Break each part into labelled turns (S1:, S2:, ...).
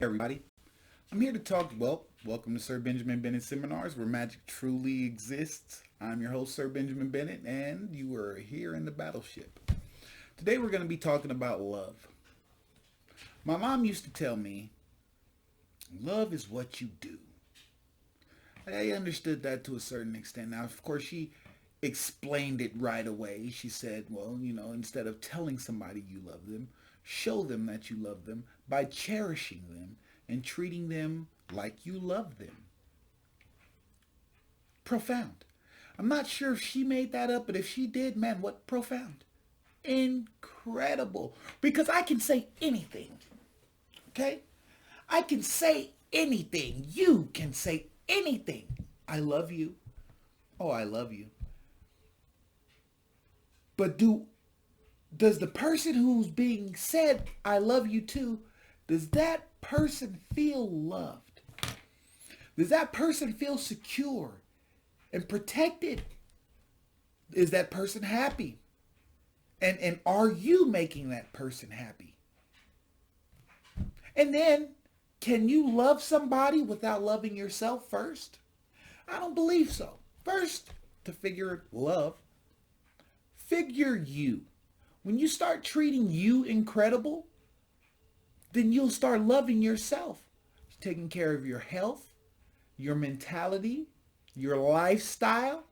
S1: Everybody. I'm here to talk, welcome to Sir Benjamin Bennett Seminars, where magic truly exists. I'm your host, Sir Benjamin Bennett, and you are here in the battleship. Today we're going to be talking about love. My mom used to tell me, love is what you do. I understood that to a certain extent. Now, of course, she explained it right away. She said, instead of telling somebody you love them, show them that you love them by cherishing them and treating them like you love them. Profound. I'm not sure if she made that up, but if she did, man, what profound. Incredible. Because I can say anything. Okay? I can say anything. You can say anything. I love you. Oh, I love you. But does the person who's being said, I love you too, does that person feel loved? Does that person feel secure and protected? Is that person happy? And are you making that person happy? And then, can you love somebody without loving yourself first? I don't believe so. First, to figure love, figure you. When you start treating you incredible, then you'll start loving yourself. Taking care of your health, your mentality, your lifestyle.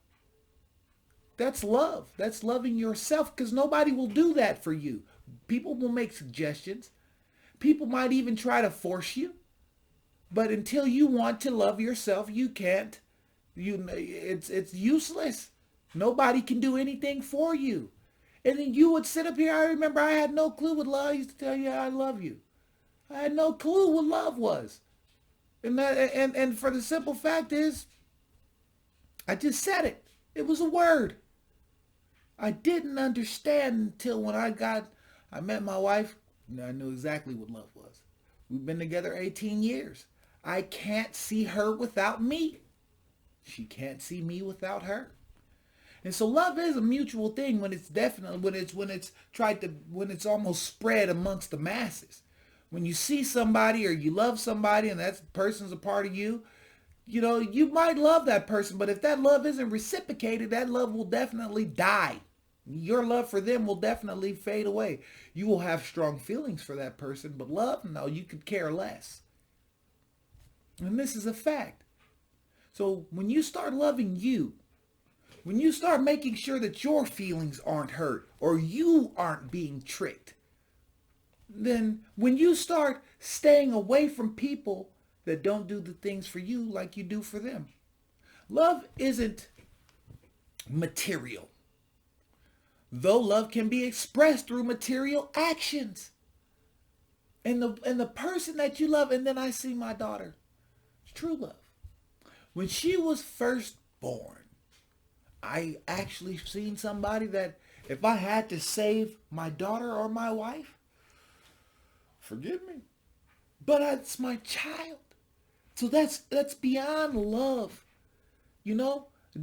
S1: That's love. That's loving yourself, because nobody will do that for you. People will make suggestions. People might even try to force you. But until you want to love yourself, you can't. It's useless. Nobody can do anything for you. And then you would sit up here. I remember I had no clue what love. I used to tell you I love you. I had no clue what love was. And for the simple fact is, I just said it. It was a word. I didn't understand until when I met my wife. I knew exactly what love was. We've been together 18 years. I can't see her without me. She can't see me without her. And so love is a mutual thing when it's almost spread amongst the masses. When you see somebody or you love somebody and that person's a part of you, you might love that person, but if that love isn't reciprocated, that love will definitely die. Your love for them will definitely fade away. You will have strong feelings for that person, but love, no, you could care less. And this is a fact. So when you start loving you, when you start making sure that your feelings aren't hurt or you aren't being tricked, then when you start staying away from people that don't do the things for you like you do for them, love isn't material. Though love can be expressed through material actions. And the person that you love, and then I see my daughter, it's true love. When she was first born, I actually seen somebody that if I had to save my daughter or my wife, forgive me, but it's my child. So that's beyond love.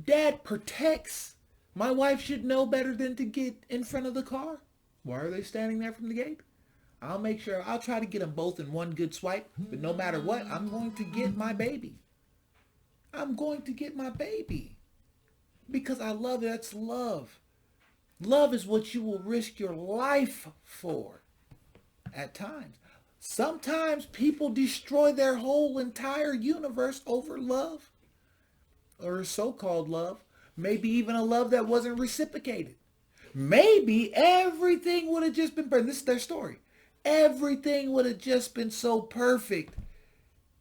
S1: Dad protects. My wife should know better than to get in front of the car. Why are they standing there from the gate? I'll try to get them both in one good swipe, but no matter what, I'm going to get my baby. I'm going to get my baby. Because I love it. That's love. Love is what you will risk your life for at times. Sometimes people destroy their whole entire universe over love. Or so-called love. Maybe even a love that wasn't reciprocated. Maybe everything would have just been perfect. This is their story. Everything would have just been so perfect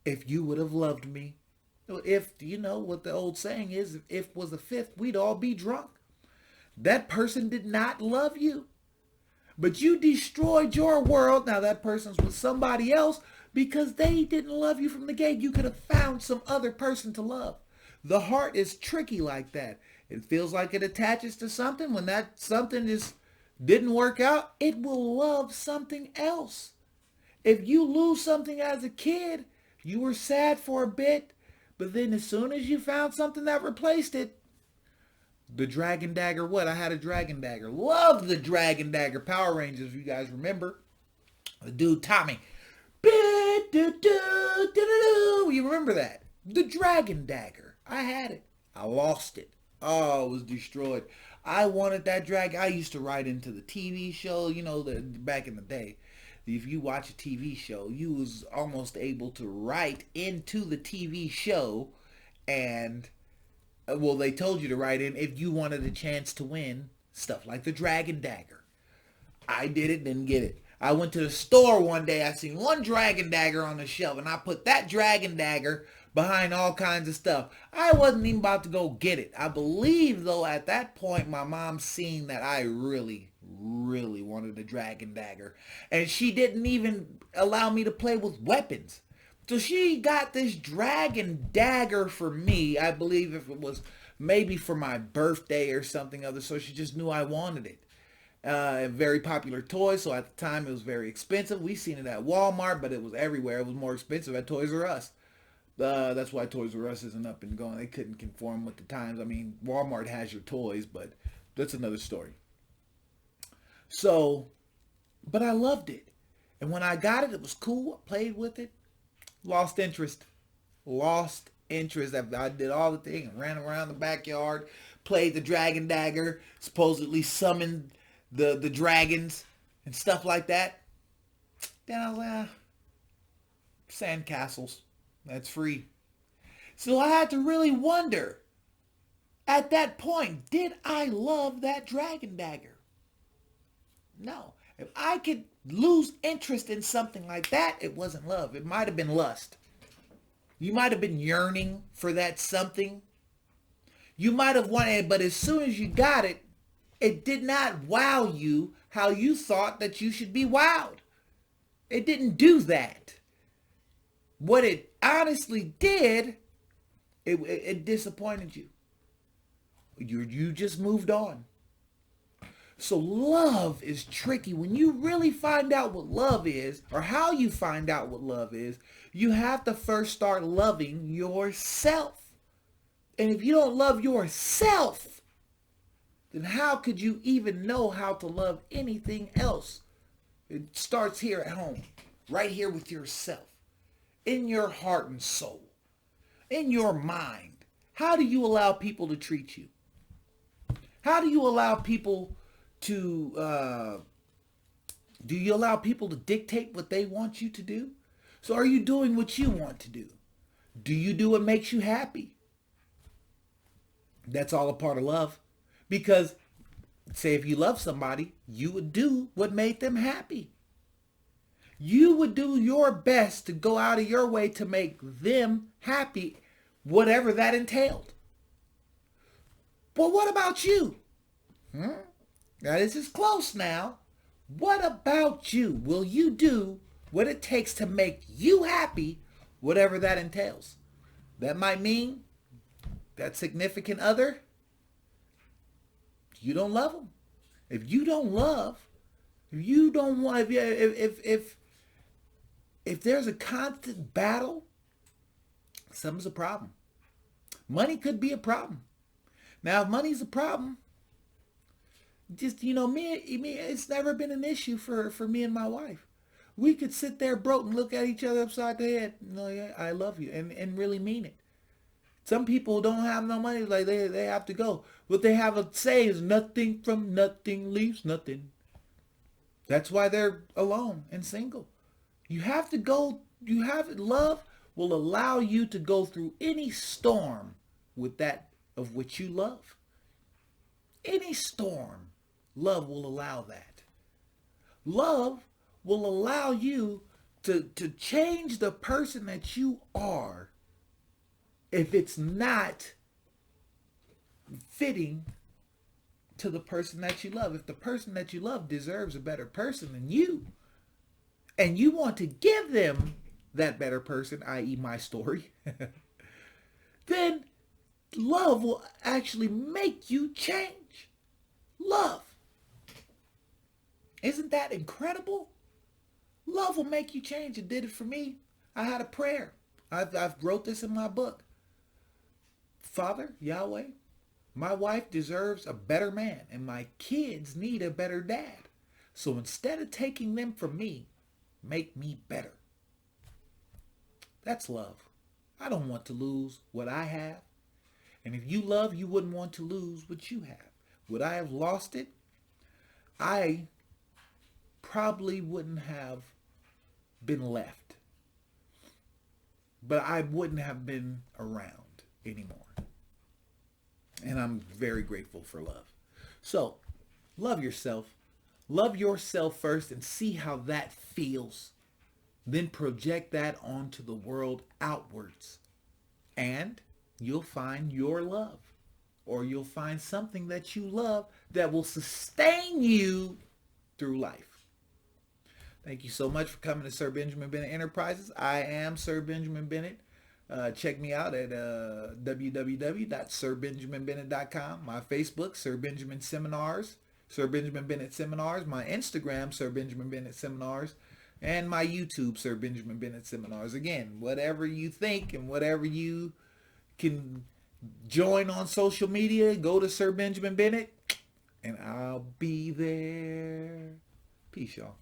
S1: if you would have loved me. If, what the old saying is, if was a fifth, we'd all be drunk. That person did not love you. But you destroyed your world. Now that person's with somebody else because they didn't love you from the gate. You could have found some other person to love. The heart is tricky like that. It feels like it attaches to something. When that something didn't work out, it will love something else. If you lose something as a kid, you were sad for a bit, but then as soon as you found something that replaced it, the Dragon Dagger, I had a Dragon Dagger. Loved the Dragon Dagger Power Rangers, if you guys remember. The dude, Tommy. You remember that? The Dragon Dagger. I had it. I lost it. Oh, it was destroyed. I wanted that dragon. I used to write into the TV show. You know, back in the day, if you watch a TV show, you was almost able to write into the TV show, and well, they told you to write in if you wanted a chance to win stuff like the Dragon Dagger. I did it, didn't get it. I went to the store one day. I seen one Dragon Dagger on the shelf, and I put that Dragon Dagger behind all kinds of stuff. I wasn't even about to go get it. I believe, though, at that point, my mom seen that I really wanted a Dragon Dagger, and she didn't even allow me to play with weapons. So she got this Dragon Dagger for me. I believe if it was maybe for my birthday or something other, so she just knew I wanted it. A very popular toy, so at the time it was very expensive. We seen it at Walmart, but it was everywhere. It was more expensive at Toys R Us. That's why Toys R Us isn't up and going. They couldn't conform with the times. I mean, Walmart has your toys, but that's another story. So, but I loved it. And when I got it, it was cool. I played with it. Lost interest. Lost interest. I did all the things. Ran around the backyard. Played the Dragon Dagger. Supposedly summoned the dragons and stuff like that. Then I was like, sand castles. That's free. So I had to really wonder, at that point, did I love that Dragon Dagger? No. If I could lose interest in something like that, it wasn't love. It might have been lust. You might have been yearning for that something. You might have wanted it, but as soon as you got it, it did not wow you how you thought that you should be wowed. It didn't do that. What it honestly did, it disappointed you. You just moved on. So love is tricky. When you really find out what love is, or how you find out what love is, you have to first start loving yourself. And if you don't love yourself, then how could you even know how to love anything else? It starts here at home, right here with yourself, in your heart and soul, in your mind. How do you allow people to treat you? How do you allow people to, do you allow people to dictate what they want you to do? So are you doing what you want to do? Do you do what makes you happy? That's all a part of love. Because, say if you love somebody, you would do what made them happy. You would do your best to go out of your way to make them happy, whatever that entailed. But what about you? Now this is close now. What about you? Will you do what it takes to make you happy, whatever that entails? That might mean that significant other, you don't love them. If you don't love, if you don't want, if there's a constant battle, something's a problem. Money could be a problem. Now, if money's a problem, just, me, it's never been an issue for me and my wife. We could sit there broke and look at each other upside the head. No, yeah, I love you, and really mean it. Some people don't have no money, like they have to go. What they have a say is nothing from nothing leaves nothing. That's why they're alone and single. You have to go, love will allow you to go through any storm with that of which you love. Any storm, love will allow that. Love will allow you to change the person that you are if it's not fitting to the person that you love. If the person that you love deserves a better person than you, and you want to give them that better person, i.e. my story, then love will actually make you change. Love. Isn't that incredible? Love will make you change. It did it for me. I had a prayer. I've wrote this in my book. Father, Yahweh, my wife deserves a better man, and my kids need a better dad. So instead of taking them from me, make me better. That's love. I don't want to lose what I have. And if you love, you wouldn't want to lose what you have. Would I have lost it? I probably wouldn't have been left. But I wouldn't have been around anymore. And I'm very grateful for love. So, love yourself. Love yourself first and see how that feels. Then project that onto the world outwards. And you'll find your love. Or you'll find something that you love that will sustain you through life. Thank you so much for coming to Sir Benjamin Bennett Enterprises. I am Sir Benjamin Bennett. Check me out at www.sirbenjaminbennett.com. My Facebook, Sir Benjamin Seminars, Sir Benjamin Bennett Seminars. My Instagram, Sir Benjamin Bennett Seminars. And my YouTube, Sir Benjamin Bennett Seminars. Again, whatever you think and whatever you can join on social media, go to Sir Benjamin Bennett, and I'll be there. Peace, y'all.